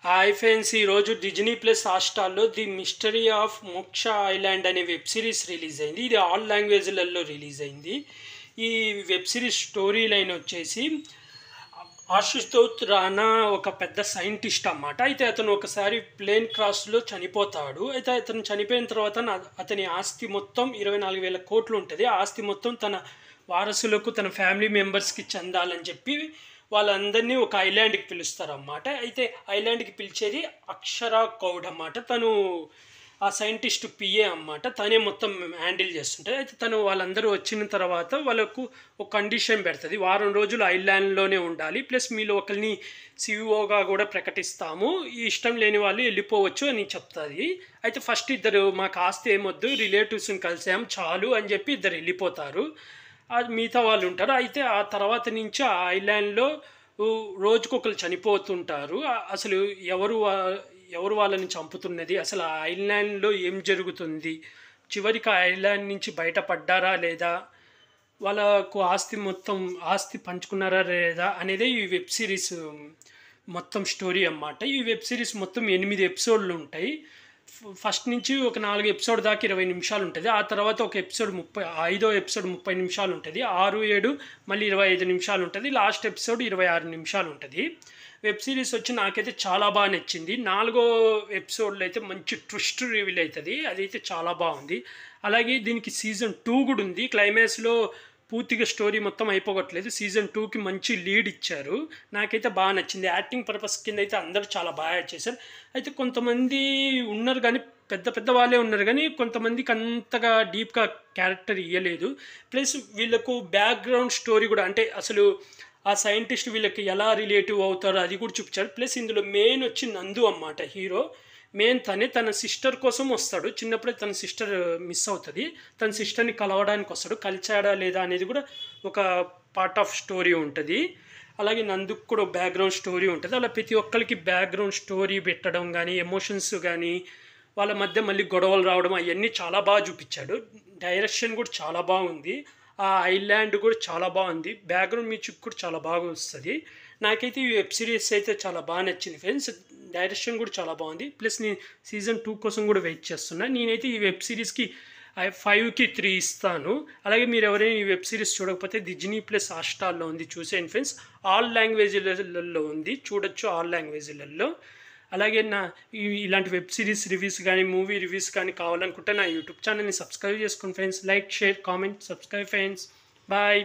Hi friends, ఈరోజు Disney plus హాట్‌స్టార్‌లో 'the mystery of Moksha island' అనే వెబ్ సిరీస్ రిలీజ్ అయింది. ఇది ఆల్ లాంగ్వేజ్‌లలో రిలీజ్ అయింది. ఈ వెబ్ సిరీస్ స్టోరీ లైన్ వచ్చేసి ఆశుతోష్ రాణా ఒక పెద్ద సైంటిస్ట్ అన్నమాట. అయితే అతను ఒకసారి ప్లేన్ క్రాష్‌లో చనిపోతాడు. అయితే అతను చనిపోయిన తర్వాత అతని ఆస్తి మొత్తం 24,000 కోట్లు ఉంటుంది. ఆ ఆస్తి మొత్తం తన వారసులకు, తన ఫ్యామిలీ మెంబర్స్‌కి చెందాలని చెప్పి వాళ్ళందరినీ ఒక ఐలాండ్‌కి పిలుస్తారన్నమాట. అయితే ఐలాండ్‌కి పిలిచేది అక్షరా గౌడ్ అన్నమాట. తను ఆ సైంటిస్ట్ పిఏ అన్నమాట. తనే మొత్తం హ్యాండిల్ చేస్తుంటది. అయితే తను వాళ్ళందరూ వచ్చిన తర్వాత వాళ్ళకు ఒక కండిషన్ పెడుతుంది. వారం రోజులు ఐలాండ్‌లోనే ఉండాలి. ప్లస్ మీలో ఒకరిని సీఈఓగా కూడా ప్రకటిస్తాము. ఈ ఇష్టం లేని వాళ్ళు వెళ్ళిపోవచ్చు అని చెప్తుంది. అయితే ఫస్ట్ ఇద్దరు మాకు ఆస్తి ఏమొద్దు, రిలేటివ్స్ని కలిసాం చాలు అని చెప్పి ఇద్దరు వెళ్ళిపోతారు. మిగతా వాళ్ళు ఉంటారు. అయితే ఆ తర్వాత నుంచి ఆ ఐలాండ్‌లో రోజుకొకరు చనిపోతుంటారు. అసలు ఎవరు వాళ్ళని చంపుతున్నది, అసలు ఆ ఐలాండ్‌లో ఏం జరుగుతుంది, చివరికి ఆ ఐలాండ్ నుంచి బయటపడ్డారా లేదా, వాళ్ళకు ఆస్తి పంచుకున్నారా లేదా అనేదే ఈ వెబ్ సిరీస్ మొత్తం స్టోరీ అన్నమాట. ఈ వెబ్ సిరీస్ మొత్తం 8 ఎపిసోడ్లు ఉంటాయి. ఫస్ట్ నుంచి ఒక 4 ఎపిసోడ్ దాకా 20 నిమిషాలు ఉంటుంది. ఆ తర్వాత ఒక ఎపిసోడ్ 5వ ఎపిసోడ్ 30 నిమిషాలు ఉంటుంది. 6, 7 మళ్ళీ 25 నిమిషాలు ఉంటుంది. లాస్ట్ ఎపిసోడ్ 26 నిమిషాలు ఉంటుంది. వెబ్ సిరీస్ వచ్చి నాకైతే చాలా బాగా నచ్చింది. 4వ ఎపిసోడ్లో అయితే మంచి ట్విస్ట్ రివీల్ అవుతుంది. అదైతే చాలా బాగుంది. అలాగే దీనికి సీజన్ 2 కూడా ఉంది. క్లైమాక్స్లో పూర్తిగా స్టోరీ మొత్తం అయిపోగట్లేదు. సీజన్ 2కి మంచి లీడ్ ఇచ్చారు. నాకైతే బాగా నచ్చింది. యాక్టింగ్ పర్పస్ కింద అయితే అందరూ చాలా బాగా యాడ్ చేశారు. అయితే కొంతమంది ఉన్నారు కానీ పెద్ద వాళ్ళే ఉన్నారు కానీ కొంతమందికి అంతగా డీప్గా క్యారెక్టర్ ఇవ్వలేదు. ప్లస్ వీళ్ళకు బ్యాక్గ్రౌండ్ స్టోరీ కూడా, అంటే అసలు ఆ సైంటిస్ట్ వీళ్ళకి ఎలా రిలేటివ్ అవుతారో అది కూడా చూపించారు. ప్లస్ ఇందులో మెయిన్ వచ్చి నందు అన్నమాట హీరో. మెయిన్ తన సిస్టర్ కోసం వస్తాడు. చిన్నప్పుడే తన సిస్టర్ మిస్ అవుతుంది. తన సిస్టర్ని కలవడానికి వస్తాడు. కలిచాడా లేదా అనేది కూడా ఒక పార్ట్ ఆఫ్ స్టోరీ ఉంటుంది. అలాగే నందుకు కూడా బ్యాక్గ్రౌండ్ స్టోరీ ఉంటుంది. అలా ప్రతి ఒక్కరికి బ్యాక్గ్రౌండ్ స్టోరీ పెట్టడం కానీ, ఎమోషన్స్ కానీ, వాళ్ళ మధ్య మళ్ళీ గొడవలు రావడం అవన్నీ చాలా బాగా చూపించాడు. డైరెక్షన్ కూడా చాలా బాగుంది. ఆ ఐలాండ్ కూడా చాలా బాగుంది. బ్యాక్గ్రౌండ్ మ్యూజిక్ కూడా చాలా బాగా వస్తుంది. నాకైతే ఈ వెబ్ సిరీస్ అయితే చాలా బాగా నచ్చింది ఫ్రెండ్స్. డైరెక్షన్ కూడా చాలా బాగుంది. ప్లస్ నేను సీజన్ 2 కోసం కూడా వెయిట్ చేస్తున్నా. నేనైతే ఈ వెబ్ సిరీస్కి 5కి 3 ఇస్తాను. అలాగే మీరు ఎవరైనా ఈ వెబ్ సిరీస్ చూడకపోతే డిజ్నీ ప్లస్ హాట్‌స్టార్‌లో ఉంది, చూసేయండి ఫ్రెండ్స్. ఆల్ లాంగ్వేజ్లలో ఉంది, చూడొచ్చు ఆల్ లాంగ్వేజ్లలో. అలాగే ఇలాంటి వెబ్ సిరీస్ రివ్యూస్ కానీ, మూవీ రివ్యూస్ కానీ కావాలనుకుంటే నా యూట్యూబ్ ఛానల్ని సబ్స్క్రైబ్ చేసుకోండి friends. Like, share, comment, subscribe friends. Bye.